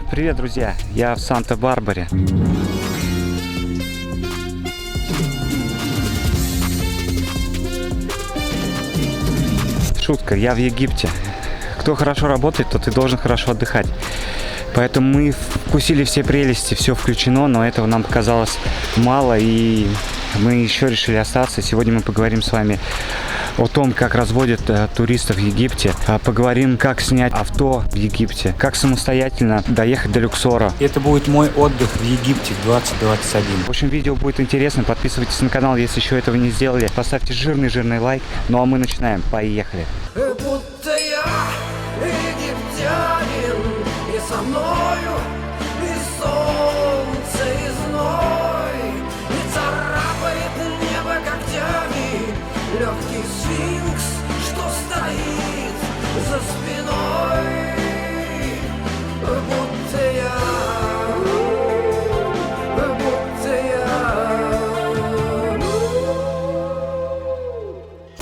Привет, друзья! Я в Санта-Барбаре. Шутка, я в Египте. Кто хорошо работает, тот и должен хорошо отдыхать. Поэтому мы вкусили все прелести, все включено, но этого нам показалось мало, и мы еще решили остаться. Сегодня мы поговорим с вами о том, как разводят туристов в Египте. Поговорим, как снять авто в Египте, как самостоятельно доехать до Люксора. Это будет мой отдых в Египте 2021. В общем, видео будет интересно. Подписывайтесь на канал, если еще этого не сделали. Поставьте жирный лайк. Ну а мы начинаем. Поехали. Будто я египтянин, и со мною и солнце, и зной, и царапает небо когтями легкий сфинкс, что стоит за спиной. Будто я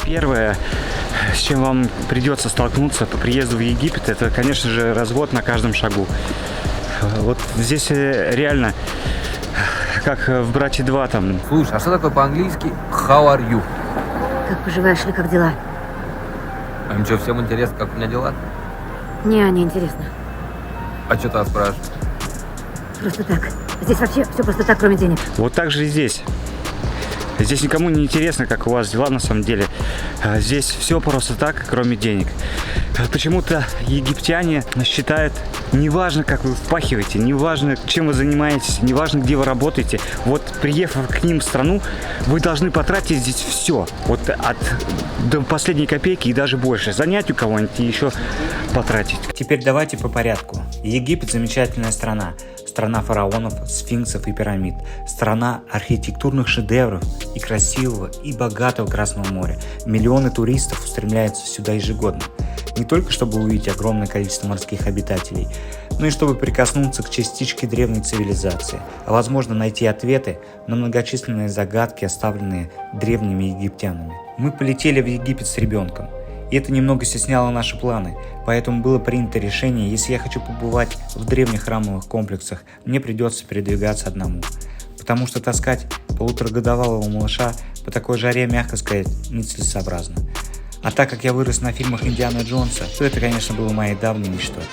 Первое, с чем вам придется столкнуться по приезду в Египет, это, конечно же, развод на каждом шагу. Вот здесь реально, как в «Брате 2» там. Слушай, а что такое по-английски how are you? Как поживаешь или как дела? А им что, всем интересно, как у меня дела? Не интересно. А что ты спрашиваешь? Просто так. Здесь вообще все просто так, кроме денег. Вот так же и здесь. Здесь никому не интересно, как у вас дела на самом деле. Здесь все просто так, кроме денег. Почему-то египтяне считают, неважно, как вы впахиваете, неважно, чем вы занимаетесь, неважно, где вы работаете, вот приехав к ним в страну, вы должны потратить здесь все. Вот до последней копейки и даже больше. Занять у кого-нибудь и еще потратить. Теперь давайте по порядку. Египет замечательная страна. Страна фараонов, сфинксов и пирамид. Страна архитектурных шедевров и красивого, и богатого Красного моря. Миллионы туристов устремляются сюда ежегодно. Не только чтобы увидеть огромное количество морских обитателей, но и чтобы прикоснуться к частичке древней цивилизации, а возможно найти ответы на многочисленные загадки, оставленные древними египтянами. Мы полетели в Египет с ребенком. И это немного стесняло наши планы, поэтому было принято решение, если я хочу побывать в древних храмовых комплексах, мне придется передвигаться одному. Потому что таскать полуторагодовалого малыша по такой жаре, мягко сказать, нецелесообразно. А так как я вырос на фильмах Индианы Джонса, то это, конечно, было моей давней мечтой.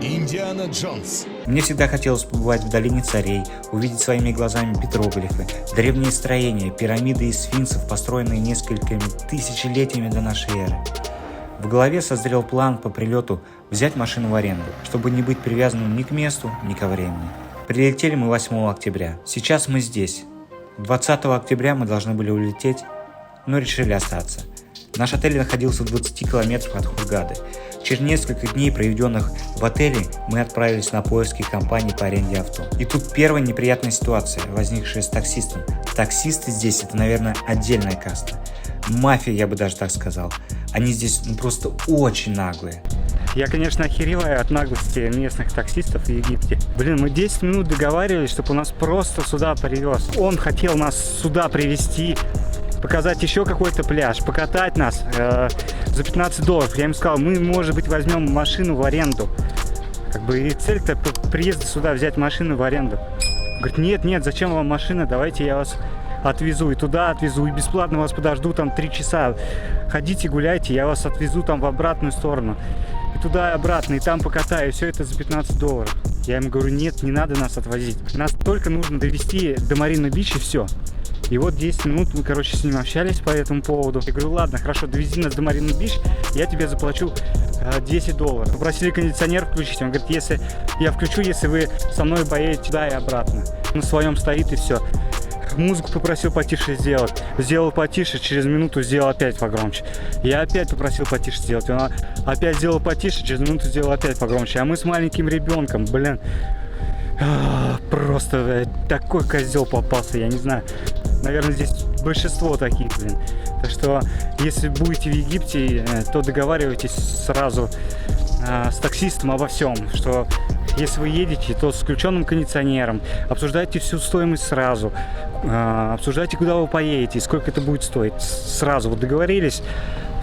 Индиана Джонс. Мне всегда хотелось побывать в долине царей, увидеть своими глазами петроглифы, древние строения, пирамиды и сфинксов, построенные несколькими тысячелетиями до нашей эры. В голове созрел план по прилету взять машину в аренду, чтобы не быть привязанным ни к месту, ни ко времени. Прилетели мы 8 октября. Сейчас мы здесь. 20 октября мы должны были улететь, но решили остаться. Наш отель находился в 20 километрах от Хургады. Через несколько дней, проведенных в отеле, мы отправились на поиски компании по аренде авто. И тут первая неприятная ситуация, возникшая с таксистом. Таксисты здесь — это, наверное, отдельная каста. Мафия, я бы даже так сказал. Они здесь просто очень наглые. Я, конечно, охереваю от наглости местных таксистов в Египте. Мы 10 минут договаривались, чтобы он нас просто сюда привез. Он хотел нас сюда привезти, показать еще какой-то пляж, покатать нас за $15. Я ему сказал, мы, может быть, возьмем машину в аренду. И цель-то приезда сюда взять машину в аренду. Говорит, нет, зачем вам машина, давайте я вас отвезу, и туда отвезу, и бесплатно вас подожду там 3 часа. Ходите, гуляйте, я вас отвезу там в обратную сторону. И туда, и обратно, и там покатаю, все это за $15. Я ему говорю, нет, не надо нас отвозить. Нас только нужно довести до Марина-Бич, и все. И вот 10 минут мы, с ним общались по этому поводу. Я говорю, ладно, хорошо, довези нас до Марина-Бич, я тебе заплачу $10. Попросили кондиционер включить. Он говорит, если я включу, если вы со мной поедете туда и обратно. На своем стоит, и все. Музыку попросил потише сделать. Сделал потише, через минуту сделал опять погромче. Я опять попросил потише сделать. Он опять сделал потише, через минуту сделал опять погромче. А мы с маленьким ребенком, просто такой козел попался, я не знаю. Наверное, здесь большинство таких, Так что, если будете в Египте, то договаривайтесь сразу с таксистом обо всем, что если вы едете, то с включенным кондиционером, обсуждайте всю стоимость сразу, обсуждайте, куда вы поедете, сколько это будет стоить. Сразу вот договорились,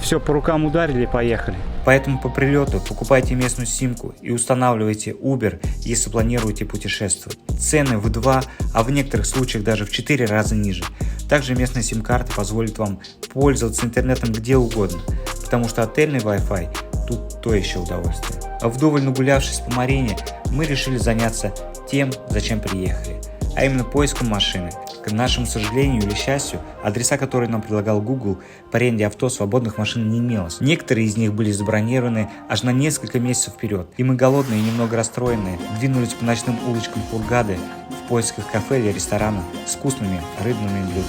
все, по рукам ударили, поехали. Поэтому по прилету покупайте местную симку и устанавливайте Uber, если планируете путешествовать. Цены в 2, а в некоторых случаях даже в 4 раза ниже. Также местная сим-карта позволит вам пользоваться интернетом где угодно, потому что отельный Wi-Fi тут то еще удовольствие. Вдоволь нагулявшись по Марине, мы решили заняться тем, зачем приехали, а именно поиском машины. К нашему сожалению или счастью, адреса, которые нам предлагал Google, по аренде авто свободных машин не имелось. Некоторые из них были забронированы аж на несколько месяцев вперед, и мы, голодные и немного расстроенные, двинулись по ночным улочкам Хургады в поисках кафе или ресторана с вкусными рыбными блюдами.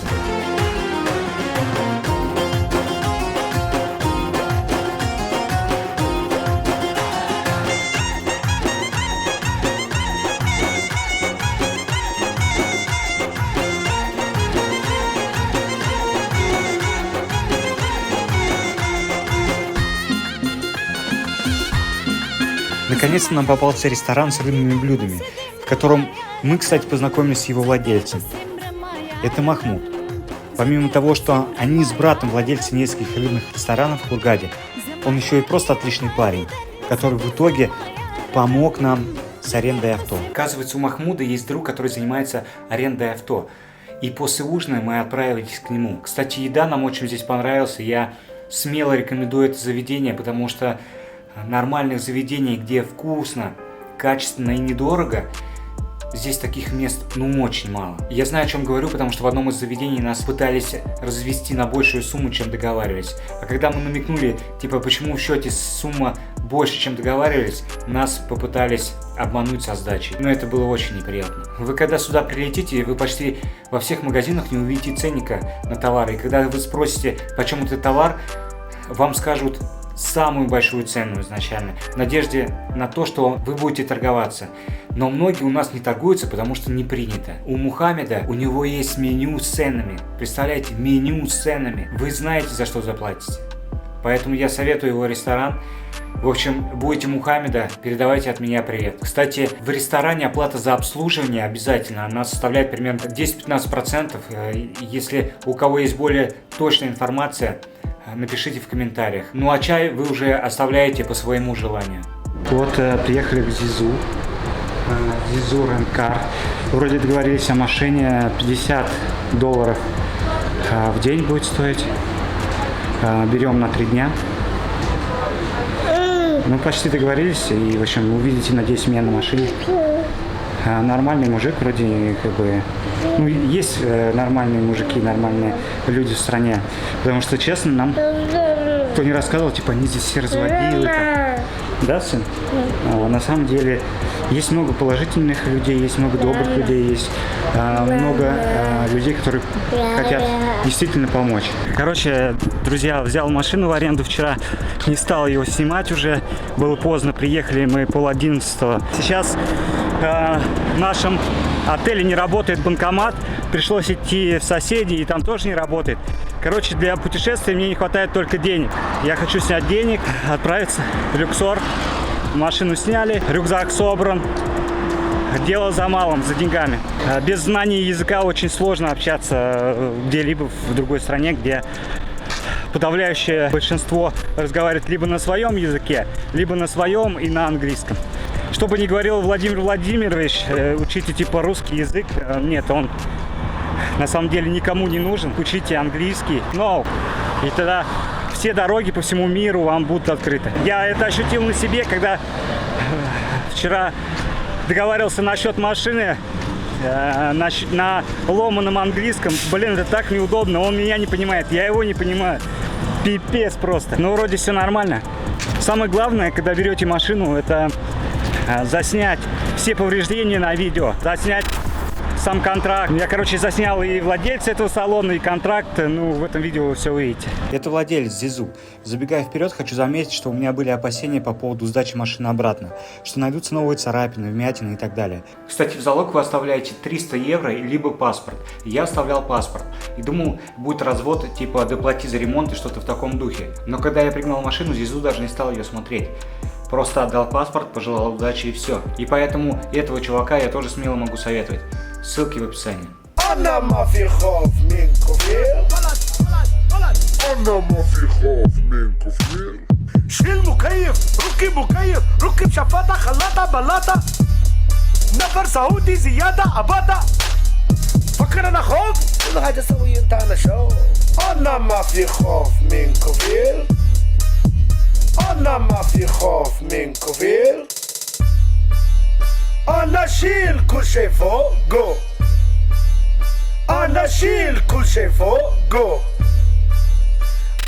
Наконец-то нам попался ресторан с рыбными блюдами, в котором мы, кстати, познакомились с его владельцем. Это Махмуд. Помимо того, что они с братом владельцы нескольких рыбных ресторанов в Хургаде, он еще и просто отличный парень, который в итоге помог нам с арендой авто. Оказывается, у Махмуда есть друг, который занимается арендой авто. И после ужина мы отправились к нему. Кстати, еда нам очень здесь понравилась, и я смело рекомендую это заведение, потому что нормальных заведений, где вкусно, качественно и недорого, здесь таких мест, очень мало. Я знаю, о чем говорю, потому что в одном из заведений нас пытались развести на большую сумму, чем договаривались. А когда мы намекнули, почему в счете сумма больше, чем договаривались, нас попытались обмануть со сдачей. Но это было очень неприятно. Вы когда сюда прилетите, вы почти во всех магазинах не увидите ценника на товары. И когда вы спросите, почем этот товар, вам скажут самую большую цену изначально, в надежде на то, что вы будете торговаться. Но многие у нас не торгуются, потому что не принято. У Мухаммеда, у него есть меню с ценами. Представляете, меню с ценами. Вы знаете, за что заплатите. Поэтому я советую его ресторан. В общем, будете Мухаммеда, передавайте от меня привет. Кстати, в ресторане оплата за обслуживание обязательно. Она составляет примерно 10-15%. Если у кого есть более точная информация, напишите в комментариях. Ну а чай вы уже оставляете по своему желанию. Вот приехали к Зизу. Зизу Ренкар. Вроде договорились о машине, $50 в день будет стоить. Берем на 3 дня. Ну почти договорились, и в общем увидите, надеюсь, меня на машине. Нормальный мужик, вроде есть нормальные мужики, нормальные люди в стране. Потому что, честно, нам кто не рассказывал, они здесь все разводилы. Да, сын? На самом деле есть много положительных людей, есть много добрых людей, есть много людей, которые хотят действительно помочь. Короче, друзья, взял машину в аренду вчера, не стал его снимать уже, было поздно, приехали мы 10:30. Сейчас в нашем отеле не работает банкомат, пришлось идти в соседей, и там тоже не работает. Короче, для путешествия мне не хватает только денег. Я хочу снять денег, отправиться в Люксор. Машину сняли, рюкзак собран. Дело за малым, за деньгами. Без знания языка очень сложно общаться где-либо в другой стране, где подавляющее большинство разговаривает либо на своем языке, либо на своем и на английском. Что бы ни говорил Владимир Владимирович, учите русский язык. Нет, он на самом деле никому не нужен. Учите английский. И тогда все дороги по всему миру вам будут открыты. Я это ощутил на себе, когда вчера договаривался насчет машины на ломаном английском. Это так неудобно. Он меня не понимает, я его не понимаю. Пипец просто. Но вроде все нормально. Самое главное, когда берете машину, это заснять все повреждения на видео, заснять сам контракт. Я, короче, заснял и владельца этого салона, и контракт. Ну, в этом видео вы все увидите. Это владелец Зизу. Забегая вперед, хочу заметить, что у меня были опасения по поводу сдачи машины обратно, что найдутся новые царапины, вмятины и так далее. Кстати, в залог вы оставляете 300 евро либо паспорт. Я оставлял паспорт. И думал, будет развод, типа доплати за ремонт и что-то в таком духе. Но когда я пригнал машину, Зизу даже не стал ее смотреть. Просто отдал паспорт, пожелал удачи и все. И поэтому этого чувака я тоже смело могу советовать. Ссылки в описании. أنا ما في خوف من كوفير أنا شيل كل شي فوقه أنا شيل كل شي فوقه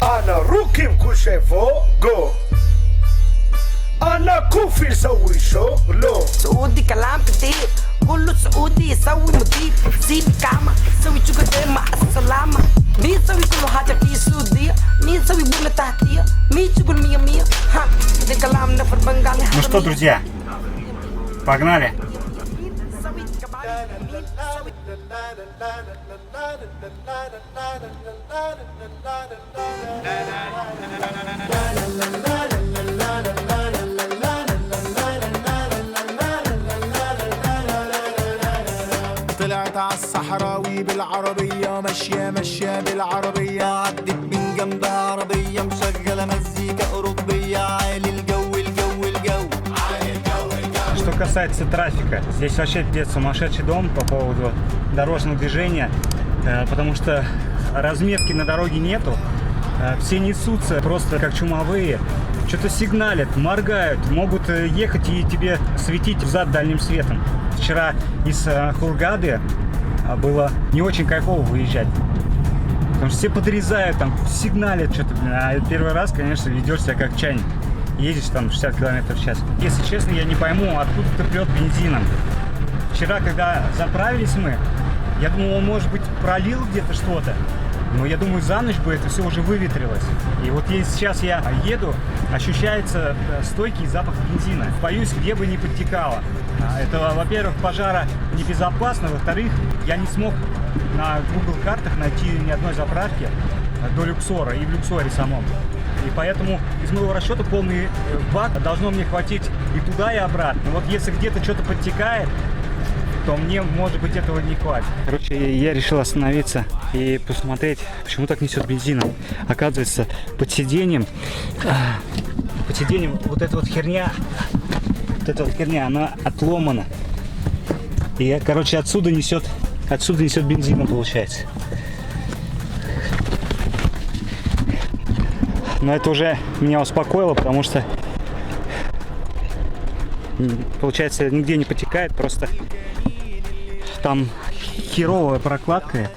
أنا ركب كل شي فوقه أنا كوفي سوي شغله سعودي كلام كتير كله سعودي يسوي مدير زيد كامة سوي شغل مع السلامة مين سوي كل حاجة في السعودية مين سوي بولة تحتية مين شغل مية مية ها ده كلام نفر بنغالي Ну что, друзья, погнали! طلعت عالصحراوي بالعربية ماشية بالعربية عدت من جنبها عربية مشغلة مزيكا أوروبية عالي الجو. Что касается трафика, здесь вообще пиздец сумасшедший дом по поводу дорожного движения, потому что разметки на дороге нету, все несутся просто как чумовые, что-то сигналят, моргают, могут ехать и тебе светить взад дальним светом. Вчера из Хургады было не очень кайфово выезжать, потому что все подрезают, там сигналят что-то, а первый раз, конечно, ведешь себя как чайник. Едешь там 60 км в час. Если честно, я не пойму, откуда ты прет бензином. Вчера, когда заправились мы, я думал, он, может быть, пролил где-то что-то. Но я думаю, за ночь бы это все уже выветрилось. И вот если сейчас я еду, ощущается стойкий запах бензина. Боюсь, где бы не подтекало. Это, во-первых, пожара небезопасно. Во-вторых, я не смог на Google картах найти ни одной заправки до Люксора и в Люксоре самом. И поэтому из моего расчета полный бак должно мне хватить и туда, и обратно. Вот если где-то что-то подтекает, то мне, может быть, этого не хватит. Короче, я решил остановиться и посмотреть, почему так несет бензином. Оказывается, под сиденьем вот эта вот херня, она отломана. И, короче, отсюда несет бензином, получается. Но это уже меня успокоило, потому что, получается, нигде не потекает, просто там херовая прокладка.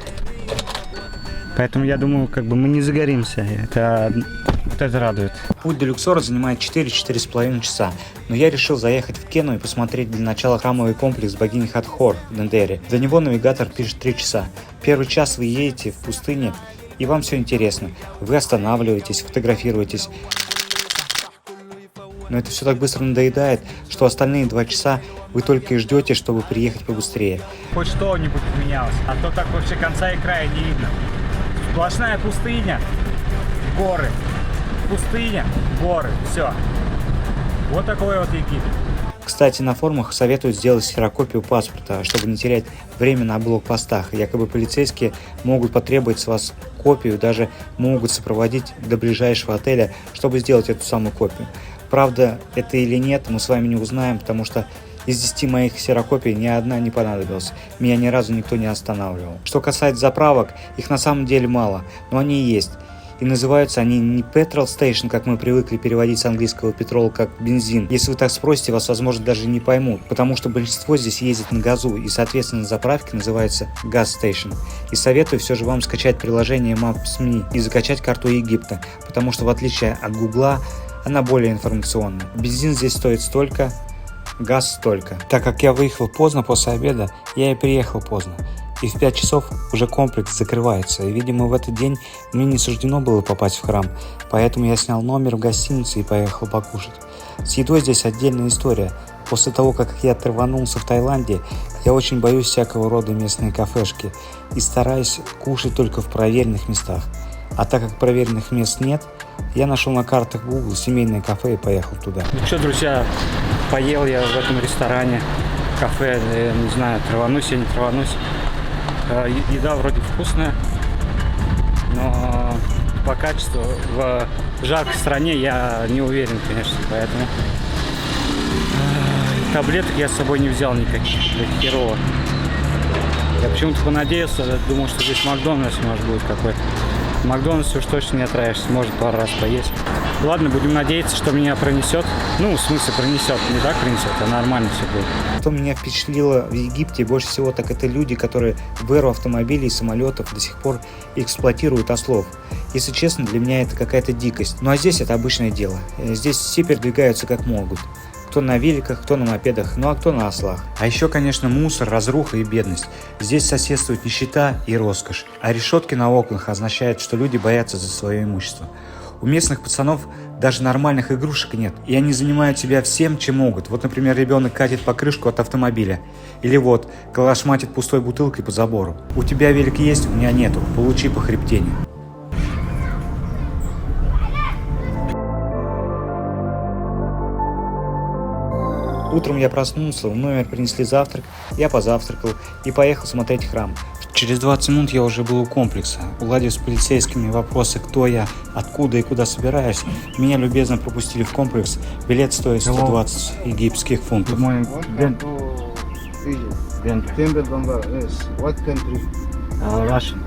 Поэтому я думаю, как бы мы не загоримся. Вот это радует. Путь до Люксора занимает 4-4,5 часа. Но я решил заехать в Кену и посмотреть для начала храмовый комплекс богини Хатхор в Дендере. Для него навигатор пишет 3 часа. Первый час вы едете в пустыне, и вам все интересно. Вы останавливаетесь, фотографируетесь. Но это все так быстро надоедает, что остальные 2 часа вы только и ждете, чтобы приехать побыстрее. Хоть что-нибудь поменялось, а то так вообще конца и края не видно. Сплошная пустыня, горы. Пустыня, горы, все. Вот такой вот Египет. Кстати, на форумах советуют сделать ксерокопию паспорта, чтобы не терять время на блокпостах. Якобы полицейские могут потребовать с вас копию, даже могут сопроводить до ближайшего отеля, чтобы сделать эту самую копию. Правда, это или нет, мы с вами не узнаем, потому что из 10 моих ксерокопий ни одна не понадобилась. Меня ни разу никто не останавливал. Что касается заправок, их на самом деле мало, но они есть. И называются они не petrol station, как мы привыкли переводить с английского petrol как бензин. Если вы так спросите, вас, возможно, даже не поймут, потому что большинство здесь ездит на газу, и, соответственно, заправки называются gas station. И советую все же вам скачать приложение Maps.me и закачать карту Египта, потому что, в отличие от Гугла, она более информационная. Бензин здесь стоит столько, газ столько. Так как я выехал поздно после обеда, я и приехал поздно. И в 5 часов уже комплекс закрывается, и, видимо, в этот день мне не суждено было попасть в храм, поэтому я снял номер в гостинице и поехал покушать. С едой здесь отдельная история. После того, как я траванулся в Таиланде, я очень боюсь всякого рода местные кафешки и стараюсь кушать только в проверенных местах. А так как проверенных мест нет, я нашел на картах Google семейное кафе и поехал туда. Ну что, друзья, поел я в этом ресторане, кафе, я не знаю, траванусь я, не траванусь. Еда вроде вкусная, но по качеству в жаркой стране я не уверен, конечно, поэтому таблеток я с собой не взял никаких, херово. Я почему-то понадеялся, думал, что здесь Макдональдс может будет какой-то. В Макдональдсе уж точно не отравишься, может пару раз поесть. Ладно, будем надеяться, что меня пронесет. Ну, в смысле пронесет, не так пронесет, а нормально все будет. Что меня впечатлило в Египте больше всего, так это люди, которые в эру автомобилей и самолетов до сих пор эксплуатируют ослов. Если честно, для меня это какая-то дикость. Ну а здесь это обычное дело. Здесь все передвигаются как могут. Кто на великах, кто на мопедах, ну а кто на ослах. А еще, конечно, мусор, разруха и бедность. Здесь соседствует нищета и роскошь. А решетки на окнах означают, что люди боятся за свое имущество. У местных пацанов даже нормальных игрушек нет, и они занимают себя всем, чем могут. Вот, например, ребенок катит покрышку от автомобиля. Или вот, калашматит пустой бутылкой по забору. У тебя велик есть, у меня нету. Получи по хребтению. Утром я проснулся, в номер принесли завтрак, я позавтракал и поехал смотреть храм. Через 20 минут я уже был у комплекса. Уладив с полицейскими вопросы, кто я, откуда и куда собираюсь, меня любезно пропустили в комплекс. Билет стоит 120 египетских фунтов. Russian.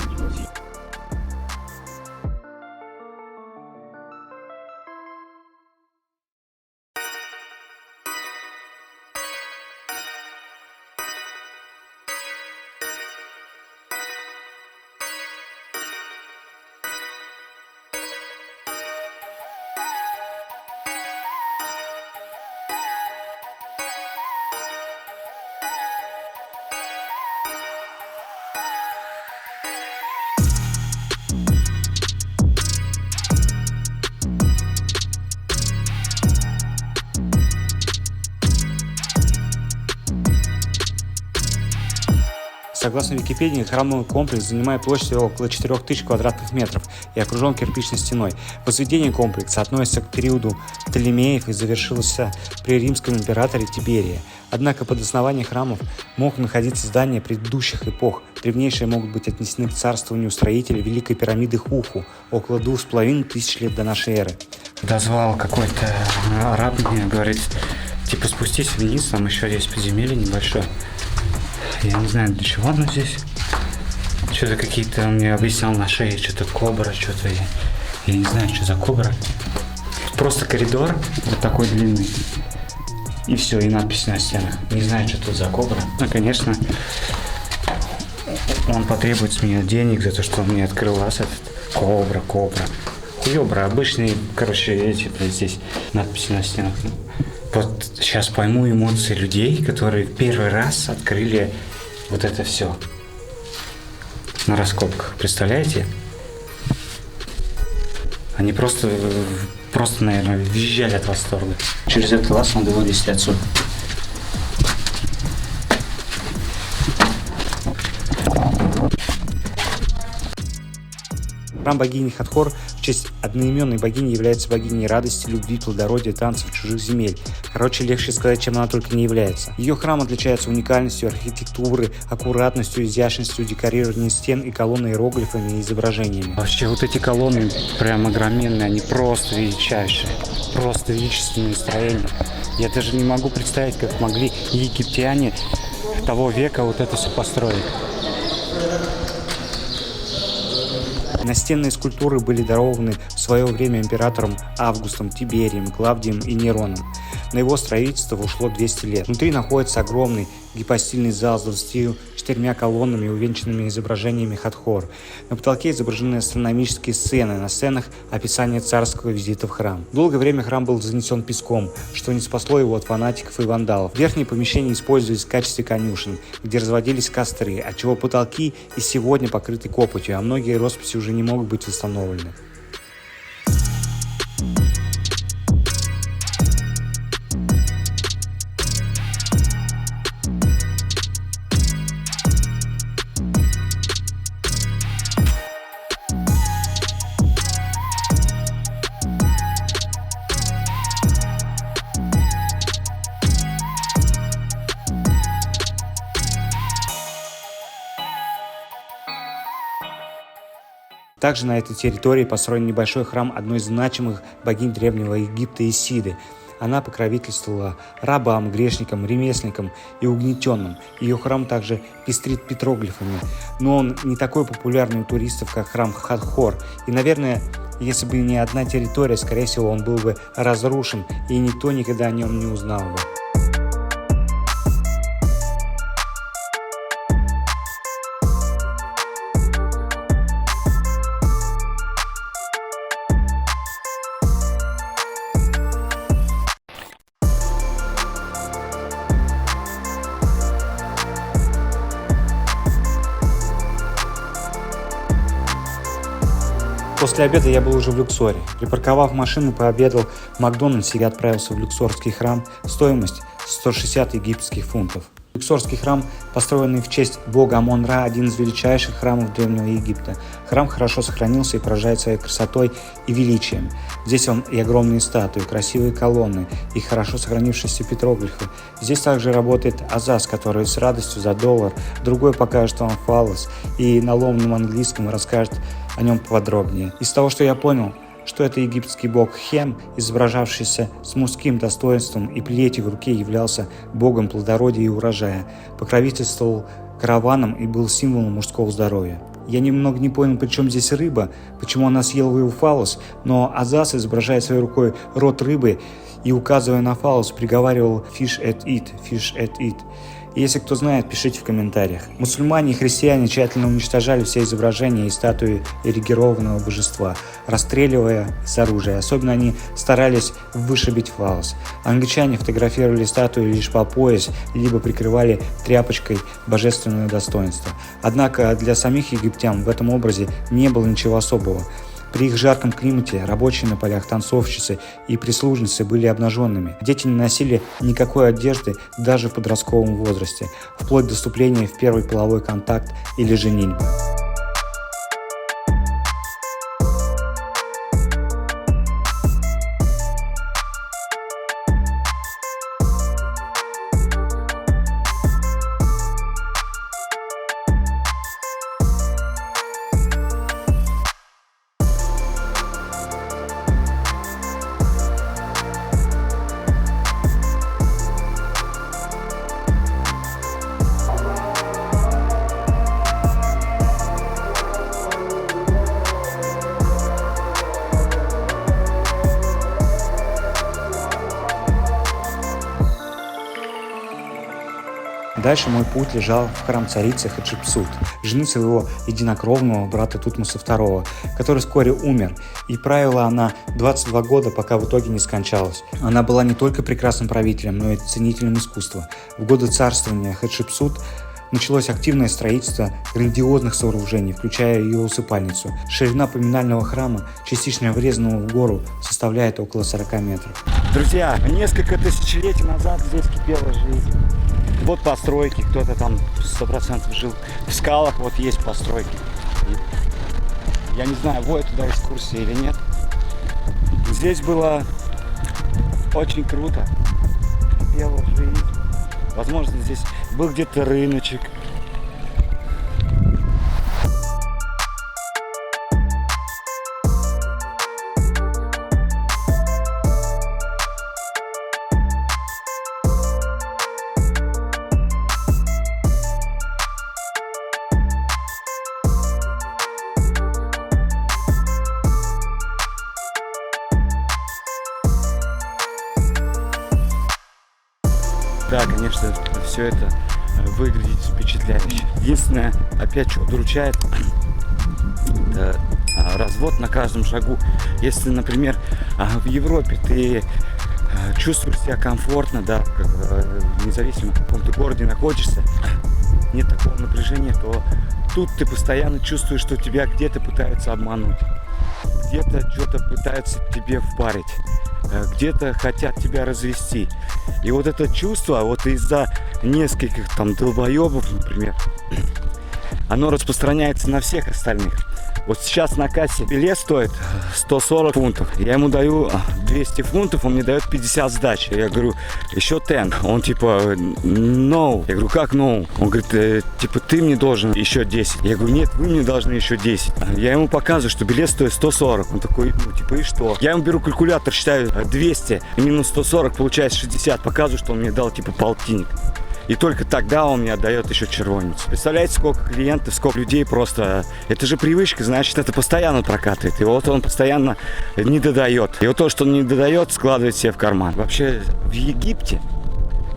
Согласно Википедии, храмовый комплекс занимает площадь около 4000 квадратных метров и окружен кирпичной стеной. Возведение комплекса относится к периоду Птолемеев и завершилось при римском императоре Тиберии. Однако под основанием храмов могут находиться здания предыдущих эпох. Древнейшие могут быть отнесены к царствованию строителя Великой пирамиды Хуфу около 2500 лет до нашей эры. Дозвал какой-то араб мне, говорит, типа спустись вниз, там еще есть подземелье небольшое. Я не знаю, для чего оно здесь. Что-то какие-то, он мне объяснял на шее, что-то кобра, что-то. Я не знаю, что за кобра. Просто коридор вот такой длинный. И все, и надпись на стенах. Не знаю, что тут за кобра. Ну, конечно, он потребует с меня денег за то, что он мне открыл раз этот. Кобра. Хуёбра, обычные, короче, эти, здесь надписи на стенах. Вот сейчас пойму эмоции людей, которые в первый раз открыли вот это все на раскопках. Представляете? Они просто, наверное, визжали от восторга. Через этот лаз надо вылезти отсюда. Храм богини Хатхор в честь одноименной богини является богиней радости, любви, плодородия, танцев, чужих земель. Короче, легче сказать, чем она только не является. Ее храм отличается уникальностью архитектуры, аккуратностью, изящностью декорирования стен и колонн иероглифами и изображениями. Вообще, вот эти колонны прям огроменные, они просто величайшие, просто величественные строения. Я даже не могу представить, как могли египтяне того века вот это все построить. Настенные скульптуры были дарованы в свое время императором Августом, Тиберием, Клавдием и Нероном. На его строительство ушло 200 лет. Внутри находится огромный гипостильный зал с 24 колоннами, увенчанными изображениями Хатхор. На потолке изображены астрономические сцены, на сценах описание царского визита в храм. Долгое время храм был занесен песком, что не спасло его от фанатиков и вандалов. Верхние помещения использовались в качестве конюшен, где разводились костры, отчего потолки и сегодня покрыты копотью, а многие росписи уже не могут быть восстановлены. Также на этой территории построен небольшой храм одной из значимых богинь Древнего Египта Исиды. Она покровительствовала рабам, грешникам, ремесленникам и угнетенным. Ее храм также пестрит петроглифами, но он не такой популярный у туристов, как храм Хатхор. И, наверное, если бы не одна территория, скорее всего, он был бы разрушен, и никто никогда о нем не узнал бы. После обеда я был уже в Люксоре. Припарковав машину, пообедал в Макдональдсе и отправился в Люксорский храм. Стоимость 160 египетских фунтов. Люксорский храм, построенный в честь бога Амон-Ра, один из величайших храмов Древнего Египта. Храм хорошо сохранился и поражает своей красотой и величием. Здесь он и огромные статуи, красивые колонны, и хорошо сохранившиеся петроглифы. Здесь также работает Азаз, который с радостью за $1, другой покажет вам фаллос и на ломаном английском расскажет о нем подробнее. Из того, что я понял, что это египетский бог Хем, изображавшийся с мужским достоинством и плетью в руке, являлся богом плодородия и урожая, покровительствовал караванам и был символом мужского здоровья. Я немного не понял, при чем здесь рыба, почему она съела его фаллос, но Азаз, изображая своей рукой рот рыбы и указывая на фаллос, приговаривал «fish at it, fish at it». Если кто знает, пишите в комментариях. Мусульмане и христиане тщательно уничтожали все изображения и статуи эрегированного божества, расстреливая с оружия. Особенно они старались вышибить фаллос. Англичане фотографировали статуи лишь по пояс, либо прикрывали тряпочкой божественное достоинство. Однако для самих египтян в этом образе не было ничего особого. При их жарком климате рабочие на полях, танцовщицы и прислужницы были обнаженными. Дети не носили никакой одежды даже в подростковом возрасте, вплоть до вступления в первый половой контакт или женитьбы. Дальше мой путь лежал в храм царицы Хатшепсут, жены своего единокровного брата Тутмоса II, который вскоре умер, и правила она 22 года, пока в итоге не скончалась. Она была не только прекрасным правителем, но и ценителем искусства. В годы царствования Хатшепсут началось активное строительство грандиозных сооружений, включая ее усыпальницу. Ширина поминального храма, частично врезанного в гору, составляет около 40 метров. Друзья, несколько тысячелетий назад здесь кипела жизнь. Вот постройки, кто-то там 100% жил в скалах, вот есть постройки. Я не знаю, водят туда экскурсии или нет. Здесь было очень круто. Кипела жизнь. Возможно, здесь был где-то рыночек. да, конечно, все это выглядит впечатляюще. Единственное, опять что удручает, это развод на каждом шагу. Если, например, в Европе ты чувствуешь себя комфортно, да, независимо в каком ты городе находишься, нет такого напряжения, то тут ты постоянно чувствуешь, что тебя где-то пытаются обмануть, где-то что-то пытаются тебе впарить, где-то хотят тебя развести. И вот это чувство, вот из-за нескольких там долбоебов, например, оно распространяется на всех остальных. Вот сейчас на кассе билет стоит 140 фунтов. Я ему даю 200 фунтов, он мне дает 50 сдачи. Я говорю, еще 10. Он типа, no. Я говорю, как no? Он говорит, типа, ты мне должен еще 10. Я говорю, нет, вы мне должны еще 10. Я ему показываю, что билет стоит 140. Он такой, ну типа, и что? Я ему беру калькулятор, считаю 200 и минус 140, получается 60. Показываю, что он мне дал типа полтинник. И только тогда он мне отдает еще червонец. Представляете, сколько клиентов, сколько людей просто... Это же привычка, значит, это постоянно прокатывает. И вот он постоянно не додает. И вот то, что он не додает, складывает себе в карман. Вообще в Египте,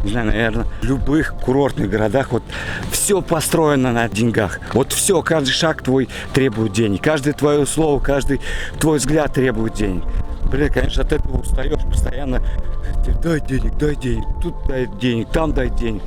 не знаю, наверное, в любых курортных городах вот все построено на деньгах. Вот все, каждый шаг твой требует денег. Каждое твое слово, каждый твой взгляд требует денег. Блин, конечно, от этого устаешь постоянно. Дай денег, тут дай денег, там дай денег.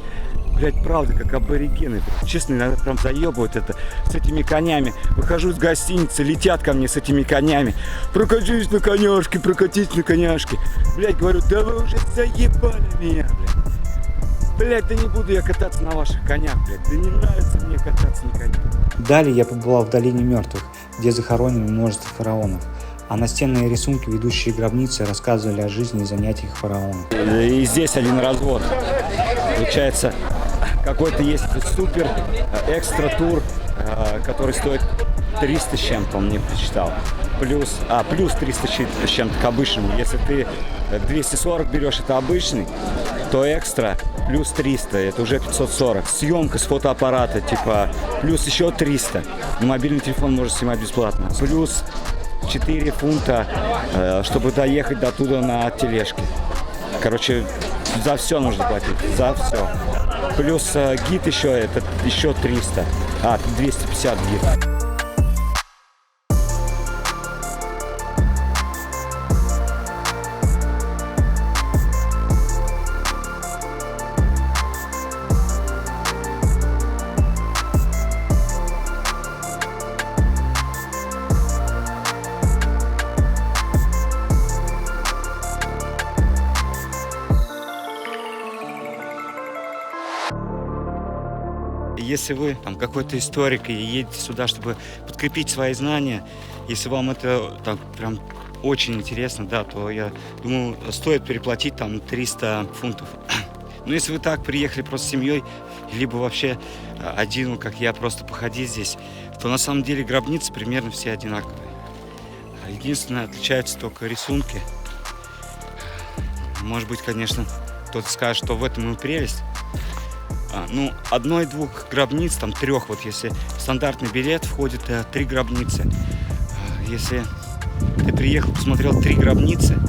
Блять, правда, как аборигены. Честно, иногда прям заебывают это. С этими конями. Выхожу из гостиницы, летят ко мне с этими конями. Прокатись на коняшке, прокатись на коняшке. Блять, говорю, да вы уже заебали меня, блядь. Блять, да не буду я кататься на ваших конях, блядь. Да не нравится мне кататься на конях. Далее я побывал в долине мертвых, где захоронено множество фараонов. А настенные рисунки, ведущие гробницы, рассказывали о жизни и занятиях фараонов. И здесь один развод. Получается, какой-то есть супер экстра тур, который стоит 300 с чем-то, он мне прочитал. Плюс 300 с чем-то к обычному. Если ты 240 берешь, это обычный, то экстра плюс 300, это уже 540. Съемка с фотоаппарата, типа, плюс еще 300. На мобильный телефон можно снимать бесплатно. Плюс 4 фунта, чтобы доехать до туда на тележке. Короче, за все нужно платить, за все. Плюс гид еще, это еще 300, 250 гид. Если вы там какой-то историк и едете сюда, чтобы подкрепить свои знания, если вам это там прям очень интересно, да, то я думаю, стоит переплатить там 300 фунтов. Но если вы так приехали просто с семьей, либо вообще один, как я, просто походить здесь, то на самом деле гробницы примерно все одинаковые. Единственное, отличаются только рисунки. Может быть, конечно, кто-то скажет, что в этом и прелесть. Ну, одной-двух гробниц, там 3, вот если стандартный билет входит 3 гробницы. Если ты приехал, посмотрел 3 гробницы,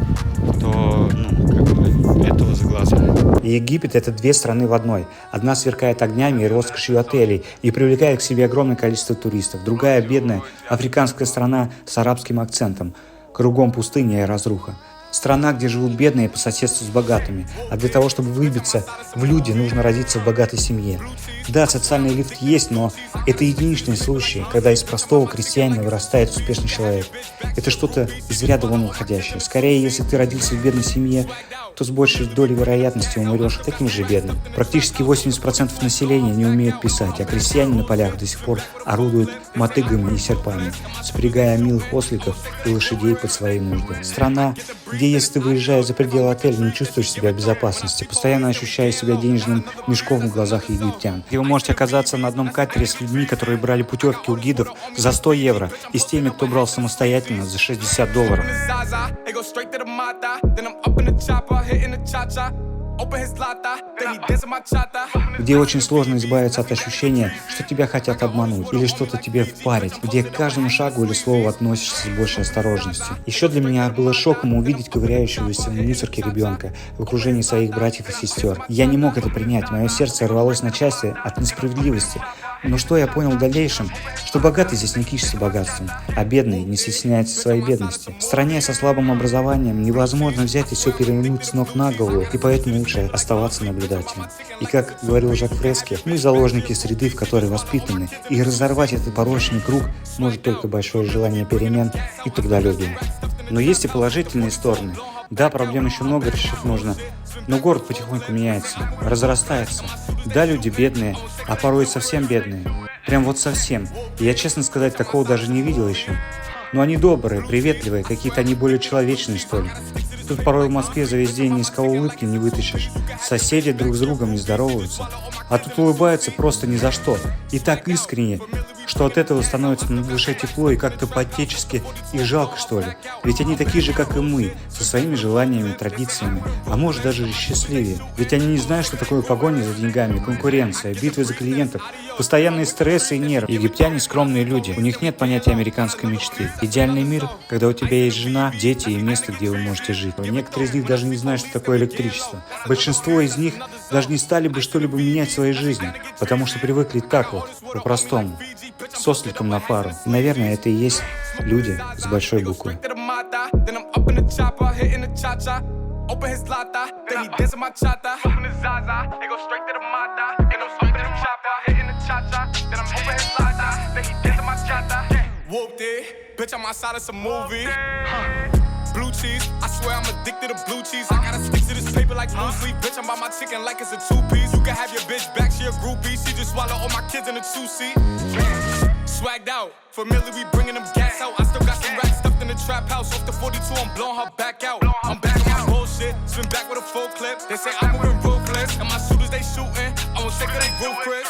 то, ну, как бы, этого за глаза. Египет – это 2 страны в одной. Одна сверкает огнями и роскошью отелей и привлекает к себе огромное количество туристов. Другая – бедная африканская страна с арабским акцентом. Кругом пустыня и разруха. Страна, где живут бедные по соседству с богатыми. А для того, чтобы выбиться в люди, нужно родиться в богатой семье. Да, социальный лифт есть, но это единичные случаи, когда из простого крестьянина вырастает успешный человек. Это что-то из ряда вон выходящее. Скорее, если ты родился в бедной семье, то с большей долей вероятности умрешь таким же бедным. Практически 80% населения не умеют писать, а крестьяне на полях до сих пор орудуют мотыгами и серпами, спрягая милых осликов и лошадей под свои нужды. Страна, где если ты выезжаешь за пределы отеля, не чувствуешь себя в безопасности, постоянно ощущаешь себя денежным мешком в глазах египтян. И вы можете оказаться на одном катере с людьми, которые брали путевки у гидов за 100 евро, и с теми, кто брал самостоятельно за $60. Где очень сложно избавиться от ощущения, что тебя хотят обмануть или что-то тебе впарить, где к каждому шагу или слову относишься с большей осторожностью. Еще для меня было шоком увидеть ковыряющегося в мусорке ребенка в окружении своих братьев и сестер. Я не мог это принять, мое сердце рвалось на части от несправедливости. Но что я понял в дальнейшем? Что богатый здесь не кичится богатством, а бедный не стесняется своей бедности. В стране со слабым образованием невозможно взять и все перевернуть с ног на голову, и поэтому лучше оставаться наблюдателем. И как говорил Жак Фреске, мы заложники среды, в которой воспитаны, и разорвать этот порочный круг может только большое желание перемен и трудолюбие. Но есть и положительные стороны. Да, проблем еще много, решить нужно. Но город потихоньку меняется, разрастается. Да, люди бедные, а порой совсем бедные. Прям вот совсем. И я, честно сказать, такого даже не видел еще. Но они добрые, приветливые, какие-то они более человечные, что ли. Тут порой в Москве за весь день ни из кого улыбки не вытащишь. Соседи друг с другом не здороваются. А тут улыбаются просто ни за что. И так искренне, что от этого становится на душе тепло и как-то по-отечески и жалко, что ли. Ведь они такие же, как и мы, со своими желаниями, традициями, а может даже счастливее. Ведь они не знают, что такое погоня за деньгами, конкуренция, битвы за клиентов, постоянные стрессы и нервы. Египтяне скромные люди, у них нет понятия американской мечты. Идеальный мир, когда у тебя есть жена, дети и место, где вы можете жить. Некоторые из них даже не знают, что такое электричество. Большинство из них даже не стали бы что-либо менять в своей жизни, потому что привыкли так вот, по-простому, с осликом на пару. И, наверное, это и есть люди с большой буквы. Open his lata, then he dance in my chata. Open his Zaza, it go straight to the mata. Ain't no sweep in the chopper, hitting the cha-cha. Then I'm open his lata, then he dance in my chata. Whooped it, bitch, I'm outside of some movie. Blue cheese, I swear I'm addicted to blue cheese. I gotta stick to this paper like blue sleep. Bitch, I'm by my chicken like it's a two-piece. You can have your bitch back, she a groupie. She just swallow all my kids in a two-seat. Swagged out, familiar, we bringing them gas out. I still got some racks stuffed in the trap house. Off the 42, I'm blowing her back out. I'm back on my bullshit, swim back with a full clip. They say I'm moving ruthless, and my shooters they shooting. I won't take it, they roof, Chris.